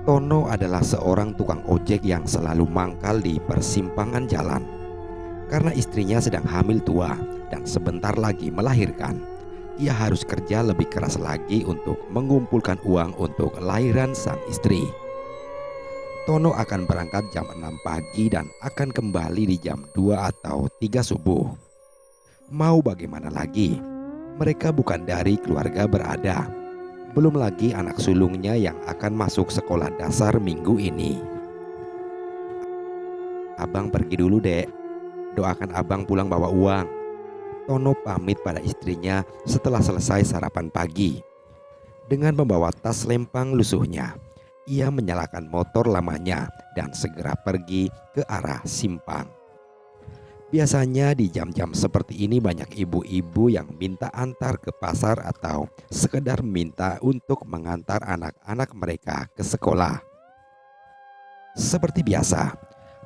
Tono adalah seorang tukang ojek yang selalu mangkal di persimpangan jalan karena istrinya sedang hamil tua dan sebentar lagi melahirkan. Ia harus kerja lebih keras lagi untuk mengumpulkan uang untuk lahiran sang istri. Tono akan berangkat jam 6 pagi dan akan kembali di jam 2 atau 3 subuh. Mau bagaimana lagi? Mereka bukan dari keluarga berada. Belum lagi anak sulungnya yang akan masuk sekolah dasar minggu ini. "Abang pergi dulu, Dek. Doakan abang pulang bawa uang." Tono pamit pada istrinya setelah selesai sarapan pagi. Dengan membawa tas lempang lusuhnya, ia menyalakan motor lamanya dan segera pergi ke arah simpang. Biasanya di jam-jam seperti ini banyak ibu-ibu yang minta antar ke pasar atau sekedar minta untuk mengantar anak-anak mereka ke sekolah. Seperti biasa,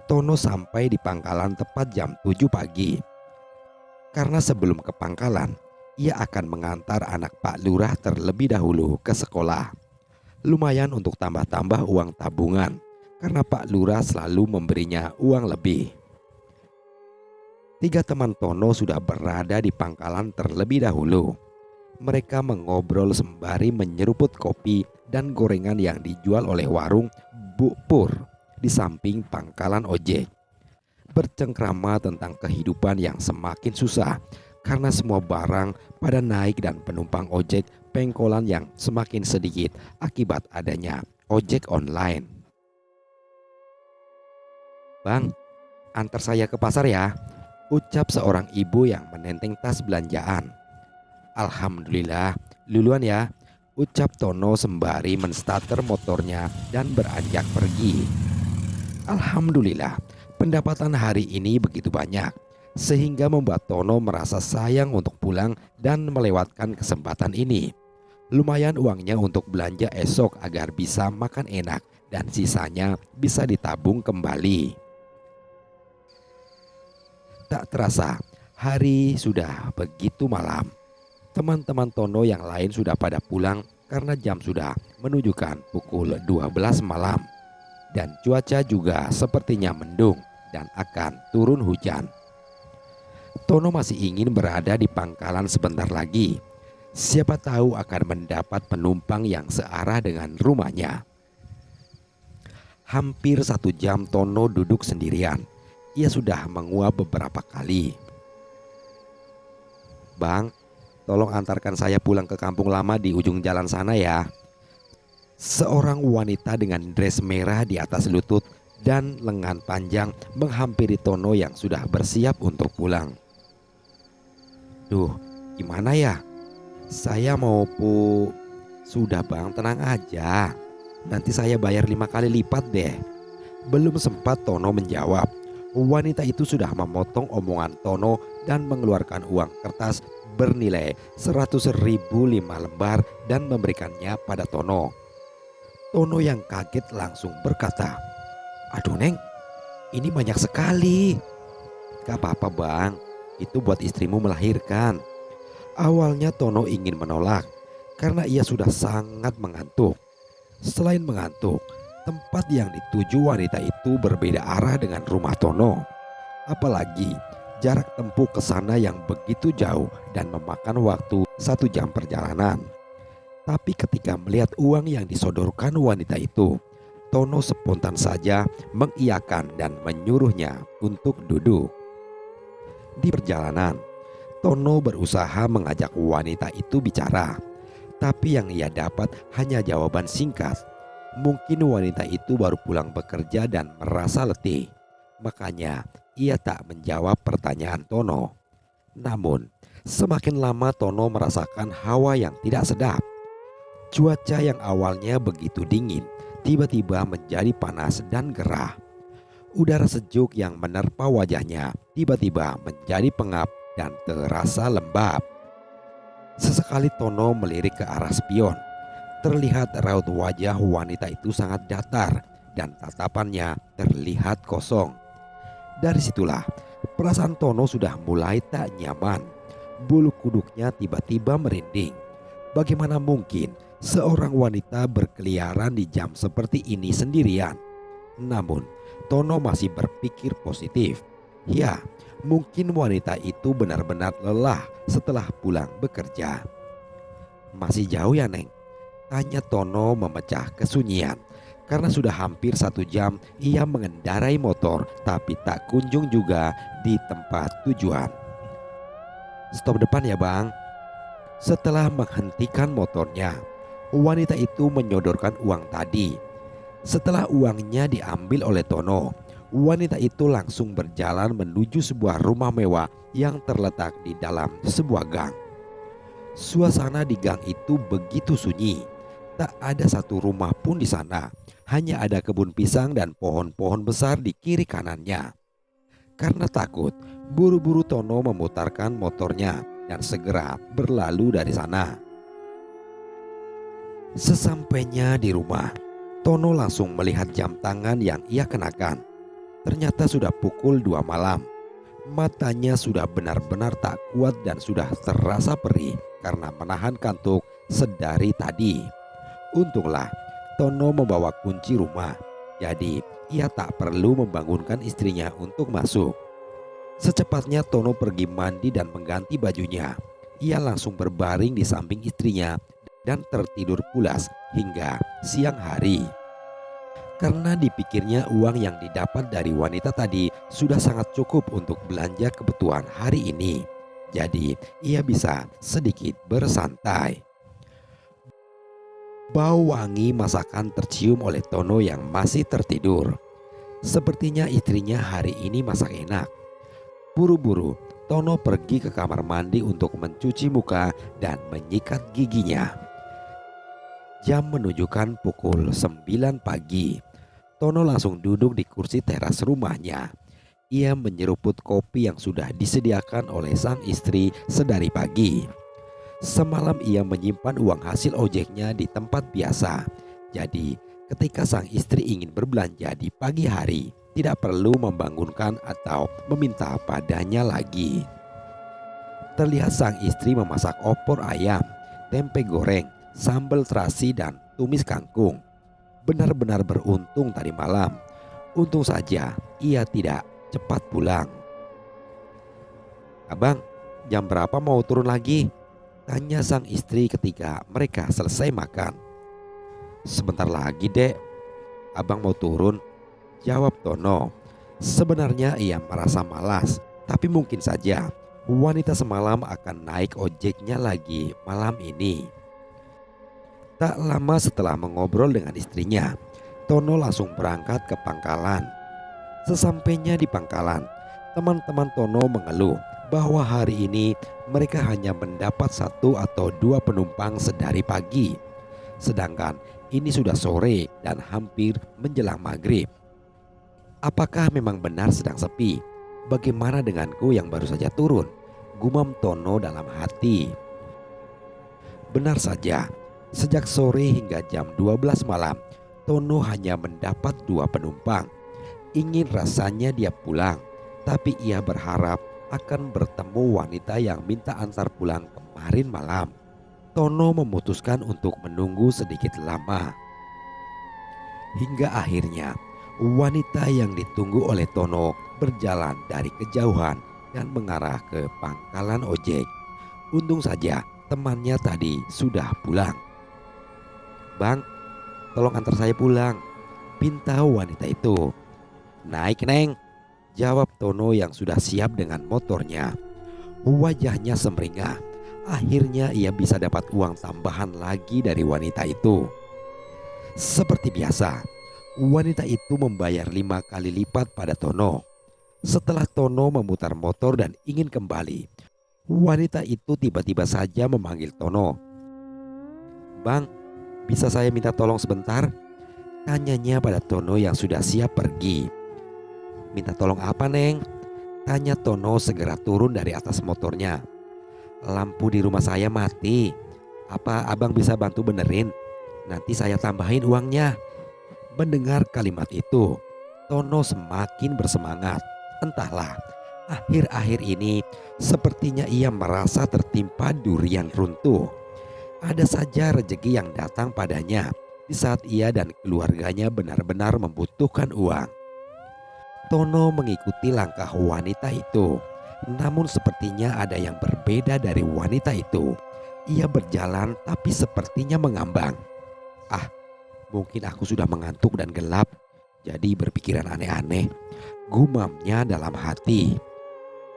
Tono sampai di pangkalan tepat jam 7 pagi. Karena sebelum ke pangkalan, ia akan mengantar anak Pak Lurah terlebih dahulu ke sekolah. Lumayan untuk tambah-tambah uang tabungan, karena Pak Lurah selalu memberinya uang lebih. Tiga teman Tono sudah berada di pangkalan terlebih dahulu. Mereka mengobrol sembari menyeruput kopi dan gorengan yang dijual oleh warung Bu Pur di samping pangkalan ojek. Bercengkrama tentang kehidupan yang semakin susah karena semua barang pada naik dan penumpang ojek pengkolan yang semakin sedikit akibat adanya ojek online. "Bang, antar saya ke pasar ya," ucap seorang ibu yang menenteng tas belanjaan. "Alhamdulillah, duluan ya," ucap Tono sembari menstarter motornya dan beranjak pergi. Alhamdulillah, pendapatan hari ini begitu banyak, sehingga membuat Tono merasa sayang untuk pulang dan melewatkan kesempatan ini. Lumayan uangnya untuk belanja esok agar bisa makan enak dan sisanya bisa ditabung kembali. Tak terasa, hari sudah begitu malam. Teman-teman Tono yang lain sudah pada pulang karena jam sudah menunjukkan pukul 12 malam. Dan cuaca juga sepertinya mendung dan akan turun hujan. Tono masih ingin berada di pangkalan sebentar lagi. Siapa tahu akan mendapat penumpang yang searah dengan rumahnya. Hampir 1 jam Tono duduk sendirian. Ia sudah menguap beberapa kali. "Bang, tolong antarkan saya pulang ke kampung lama di ujung jalan sana ya." Seorang wanita dengan dress merah di atas lutut dan lengan panjang menghampiri Tono yang sudah bersiap untuk pulang. "Duh, gimana ya? Saya mau Sudah bang, tenang aja. Nanti saya bayar 5 kali lipat deh." Belum sempat Tono menjawab, wanita itu sudah memotong omongan Tono dan mengeluarkan uang kertas bernilai 100.000 5 lembar dan memberikannya pada Tono. Tono yang kaget langsung berkata, "Aduh Neng, ini banyak sekali." "Gak apa-apa bang, itu buat istrimu melahirkan." Awalnya Tono ingin menolak karena ia sudah sangat mengantuk. Selain mengantuk, tempat yang dituju wanita itu berbeda arah dengan rumah Tono. Apalagi jarak tempuh ke sana yang begitu jauh dan memakan waktu 1 jam perjalanan. Tapi ketika melihat uang yang disodorkan wanita itu, Tono spontan saja mengiyakan dan menyuruhnya untuk duduk. Di perjalanan, Tono berusaha mengajak wanita itu bicara, tapi yang ia dapat hanya jawaban singkat. Mungkin wanita itu baru pulang bekerja dan merasa letih, makanya ia tak menjawab pertanyaan Tono. Namun, semakin lama Tono merasakan hawa yang tidak sedap. Cuaca yang awalnya begitu dingin tiba-tiba menjadi panas dan gerah. Udara sejuk yang menerpa wajahnya tiba-tiba menjadi pengap dan terasa lembab. Sesekali Tono melirik ke arah spion. Terlihat raut wajah wanita itu sangat datar dan tatapannya terlihat kosong. Dari situlah perasaan Tono sudah mulai tak nyaman. Bulu kuduknya tiba-tiba merinding. Bagaimana mungkin Seorang wanita berkeliaran di jam seperti ini sendirian. Namun, Tono masih berpikir positif. Ya, mungkin wanita itu benar-benar lelah setelah pulang bekerja. Masih jauh ya, Neng? Tanya Tono memecah kesunyian. Karena sudah hampir 1 jam ia mengendarai motor tapi tak kunjung juga di tempat tujuan. Stop depan ya, Bang. Setelah menghentikan motornya, wanita itu menyodorkan uang tadi. Setelah uangnya diambil oleh Tono, wanita itu langsung berjalan menuju sebuah rumah mewah yang terletak di dalam sebuah gang. Suasana di gang itu begitu sunyi. Tak ada satu rumah pun di sana. Hanya ada kebun pisang dan pohon-pohon besar di kiri kanannya. Karena takut, buru-buru Tono memutarkan motornya dan segera berlalu dari sana. Sesampainya di rumah, Tono langsung melihat jam tangan yang ia kenakan. Ternyata sudah pukul 2 malam. Matanya sudah benar-benar tak kuat dan sudah terasa perih karena menahan kantuk sedari tadi. Untunglah Tono membawa kunci rumah, jadi ia tak perlu membangunkan istrinya untuk masuk. Secepatnya Tono pergi mandi dan mengganti bajunya. Ia langsung berbaring di samping istrinya dan tertidur pulas hingga siang hari. Karena dipikirnya uang yang didapat dari wanita tadi sudah sangat cukup untuk belanja kebutuhan hari ini. Jadi ia bisa sedikit bersantai. Bau wangi masakan tercium oleh Tono yang masih tertidur. Sepertinya istrinya hari ini masak enak. Buru-buru Tono pergi ke kamar mandi untuk mencuci muka dan menyikat giginya. Jam menunjukkan pukul 9 pagi. Tono langsung duduk di kursi teras rumahnya. Ia menyeruput kopi yang sudah disediakan oleh sang istri sedari pagi. Semalam ia menyimpan uang hasil ojeknya di tempat biasa. Jadi ketika sang istri ingin berbelanja di pagi hari, tidak perlu membangunkan atau meminta padanya lagi. Terlihat sang istri memasak opor ayam, tempe goreng, sambal terasi dan tumis kangkung. Benar-benar beruntung tadi malam. Untung saja ia tidak cepat pulang. "Abang, jam berapa mau turun lagi?" tanya sang istri ketika mereka selesai makan. "Sebentar lagi, Dek. Abang mau turun," jawab Tono. Sebenarnya ia merasa malas, tapi mungkin saja wanita semalam akan naik ojeknya lagi malam ini. Tak lama setelah mengobrol dengan istrinya, Tono langsung berangkat ke pangkalan. Sesampainya di pangkalan, teman-teman Tono mengeluh bahwa hari ini mereka hanya mendapat 1 atau 2 penumpang sedari pagi. Sedangkan ini sudah sore dan hampir menjelang maghrib. "Apakah memang benar sedang sepi? Bagaimana denganku yang baru saja turun?" gumam Tono dalam hati. Benar saja, sejak sore hingga jam 12 malam, Tono hanya mendapat 2 penumpang. Ingin rasanya dia pulang, tapi ia berharap akan bertemu wanita yang minta antar pulang kemarin malam. Tono memutuskan untuk menunggu sedikit lama. Hingga akhirnya wanita yang ditunggu oleh Tono berjalan dari kejauhan dan mengarah ke pangkalan ojek. Untung saja temannya tadi sudah pulang. "Bang, tolong antar saya pulang," pinta wanita itu. "Naik, Neng," jawab Tono yang sudah siap dengan motornya. Wajahnya semringah. Akhirnya ia bisa dapat uang tambahan lagi dari wanita itu. Seperti biasa, wanita itu membayar 5 kali lipat pada Tono. Setelah Tono memutar motor dan ingin kembali, wanita itu tiba-tiba saja memanggil Tono. "Bang, bisa saya minta tolong sebentar?" tanyanya pada Tono yang sudah siap pergi. "Minta tolong apa, Neng?" tanya Tono segera turun dari atas motornya. "Lampu di rumah saya mati. Apa abang bisa bantu benerin? Nanti saya tambahin uangnya." Mendengar kalimat itu, Tono semakin bersemangat. Entahlah, akhir-akhir ini sepertinya ia merasa tertimpa durian runtuh. Ada saja rezeki yang datang padanya di saat ia dan keluarganya benar-benar membutuhkan uang. Tono mengikuti langkah wanita itu. Namun sepertinya ada yang berbeda dari wanita itu. Ia berjalan tapi sepertinya mengambang. Ah, mungkin aku sudah mengantuk dan gelap, jadi berpikiran aneh-aneh, gumamnya dalam hati.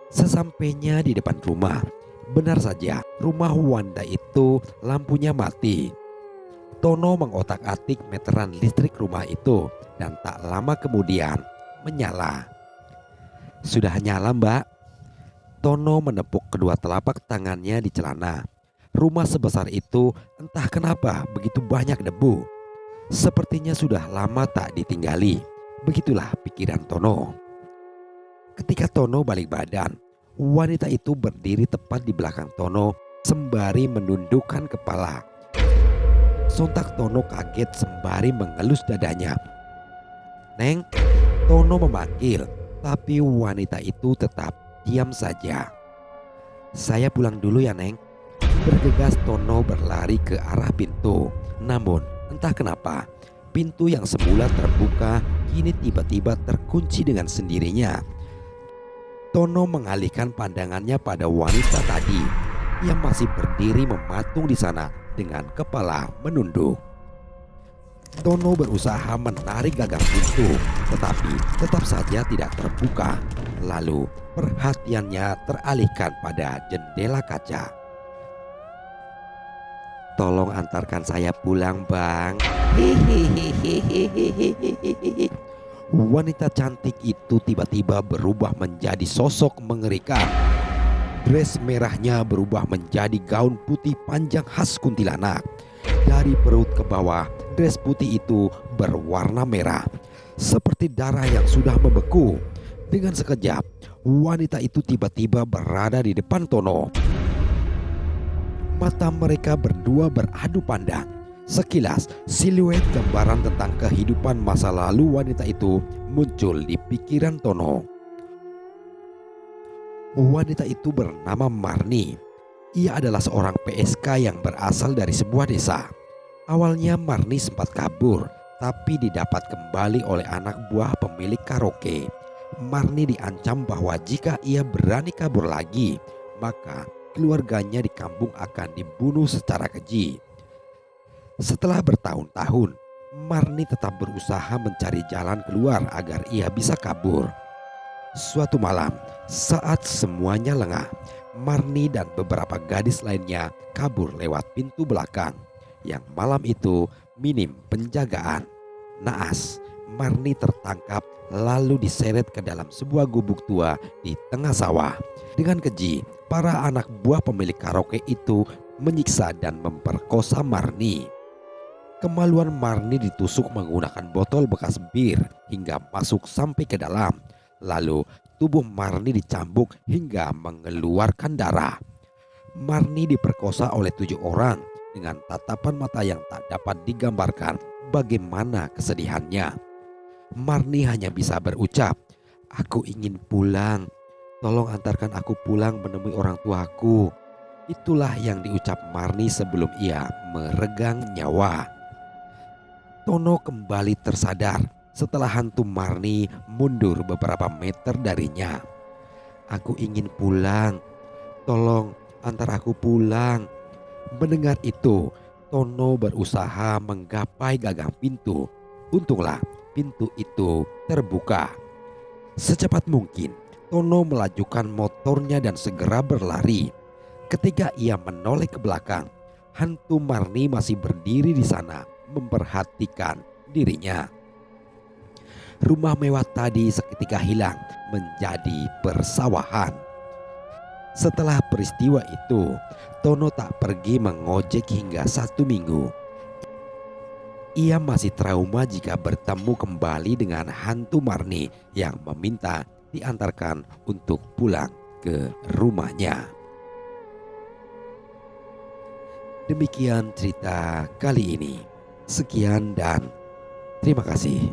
Sesampainya di depan rumah, benar saja rumah wanita itu lampunya mati. Tono mengotak-atik meteran listrik rumah itu dan tak lama kemudian menyala. Sudah nyala, Mbak. Tono menepuk kedua telapak tangannya di celana. Rumah sebesar itu entah kenapa begitu banyak debu. Sepertinya sudah lama tak ditinggali. Begitulah pikiran Tono. Ketika Tono balik badan, wanita itu berdiri tepat di belakang Tono sembari menundukkan kepala. Sontak Tono kaget sembari mengelus dadanya. "Neng," Tono memanggil, tapi wanita itu tetap diam saja. "Saya pulang dulu ya, Neng." Bergegas Tono berlari ke arah pintu. Namun entah kenapa pintu yang semula terbuka kini tiba-tiba terkunci dengan sendirinya. Tono mengalihkan pandangannya pada wanita tadi yang masih berdiri mematung di sana dengan kepala menunduk. Tono berusaha menarik gagang pintu, tetapi tetap saja tidak terbuka. Lalu perhatiannya teralihkan pada jendela kaca. "Tolong antarkan saya pulang, Bang." Wanita cantik itu tiba-tiba berubah menjadi sosok mengerikan. Dress merahnya berubah menjadi gaun putih panjang khas kuntilanak. Dari perut ke bawah, dress putih itu berwarna merah, seperti darah yang sudah membeku. Dengan sekejap, wanita itu tiba-tiba berada di depan Tono. Mata mereka berdua beradu pandang. Sekilas, siluet gambaran tentang kehidupan masa lalu wanita itu muncul di pikiran Tono. Wanita itu bernama Marni. Ia adalah seorang PSK yang berasal dari sebuah desa. Awalnya Marni sempat kabur, tapi didapat kembali oleh anak buah pemilik karaoke. Marni diancam bahwa jika ia berani kabur lagi, maka keluarganya di kampung akan dibunuh secara keji. Setelah bertahun-tahun, Marni tetap berusaha mencari jalan keluar agar ia bisa kabur. Suatu malam, saat semuanya lengah, Marni dan beberapa gadis lainnya kabur lewat pintu belakang yang malam itu minim penjagaan. Naas, Marni tertangkap lalu diseret ke dalam sebuah gubuk tua di tengah sawah. Dengan keji, para anak buah pemilik karaoke itu menyiksa dan memperkosa Marni. Kemaluan Marni ditusuk menggunakan botol bekas bir hingga masuk sampai ke dalam. Lalu tubuh Marni dicambuk hingga mengeluarkan darah. Marni diperkosa oleh 7 orang dengan tatapan mata yang tak dapat digambarkan bagaimana kesedihannya. Marni hanya bisa berucap, "Aku ingin pulang. Tolong antarkan aku pulang menemui orang tuaku." Itulah yang diucap Marni sebelum ia meregang nyawa. Tono kembali tersadar setelah hantu Marni mundur beberapa meter darinya. "Aku ingin pulang. Tolong antar aku pulang." Mendengar itu, Tono berusaha menggapai gagang pintu. Untunglah pintu itu terbuka. Secepat mungkin, Tono melajukan motornya dan segera berlari. Ketika ia menoleh ke belakang, hantu Marni masih berdiri di sana memperhatikan dirinya. Rumah mewah tadi seketika hilang menjadi persawahan. Setelah peristiwa itu, Tono tak pergi mengojek hingga 1 minggu. Ia masih trauma jika bertemu kembali dengan hantu Marni yang meminta diantarkan untuk pulang ke rumahnya. Demikian cerita kali ini. Sekian dan terima kasih.